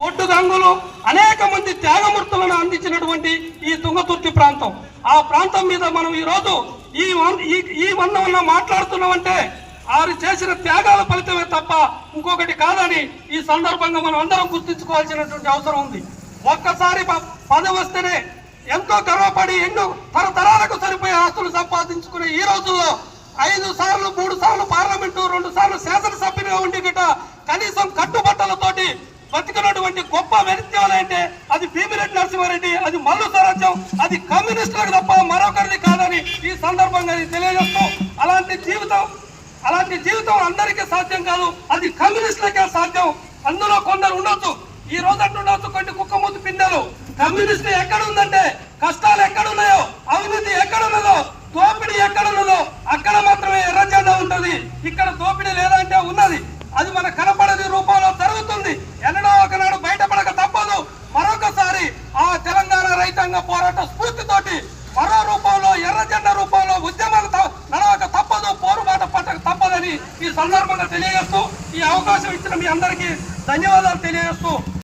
ఒడ్డు గంగులు అనేక మంది త్యాగమూర్తులను అందించినటువంటి ఈ తుంగతుర్తి ప్రాంతం, ఆ ప్రాంతం మీద మనం ఈ రోజు ఈ వందన మాట్లాడుతున్నామంటే వారు చేసిన త్యాగాల ఫలితమే తప్ప ఇంకొకటి కాదని ఈ సందర్భంగా మనం అందరం గుర్తించుకోవాల్సినటువంటి అవసరం ఉంది. ఒక్కసారి పదవి వస్తేనే ఎంతో గర్వపడి ఎన్నో తరతరాలకు సరిపోయే ఆస్తులు సంపాదించుకునే ఈ రోజుల్లో 5 సార్లు 3 సార్లు పార్లమెంటు 2 సార్లు శాసనసభ్యునిగా ఉండి గిట కనీసం కట్టుబట్టలతోటి బతికినటువంటి గొప్ప వ్యక్తులు అంటే అది భీమిరెడ్డి నరసింహారెడ్డి, అది మల్లు స్వరాజ్యం, అది కమ్యూనిస్టులకు తప్ప మరొకరిది కాదని ఈ సందర్భంగా తెలియజేస్తూ అలాంటి జీవితం అందరికీ సాధ్యం కాదు, అది కమ్యూనిస్టులకే సాధ్యం. అందులో కొందరు ఉండొచ్చు, ఈ రోజు అంటుండొచ్చు కొన్ని కుక్కమూతి పిందెలు. కమ్యూనిస్టు ఎక్కడ ఉందంటే కష్టాలు ఎక్కడున్నాయో, అవినీతి ఎక్కడున్నదో, దోపిడీ ఎక్కడున్నదో అక్కడ మాత్రమే ఎర్ర జెండా ఉంటది. ఇక్కడ దోపిడీ లేదంటే ఉన్నది, అది మన కనపడని రూపంలో జరుగుతుంది. ఎన్నడో ఒకనాడు బయటపడక తప్పదు. మరొకసారి ఆ తెలంగాణ రైతాంగ పోరాట స్ఫూర్తితోటి మరో రూపంలో ఎర్ర జెండా రూపంలో ఉద్యమాలు నడవక తప్పదు, పోరుబాట పట్టక తప్పదని ఈ సందర్భంగా తెలియజేస్తూ ఈ అవకాశం ఇచ్చిన మీ అందరికీ ధన్యవాదాలు తెలియజేస్తూ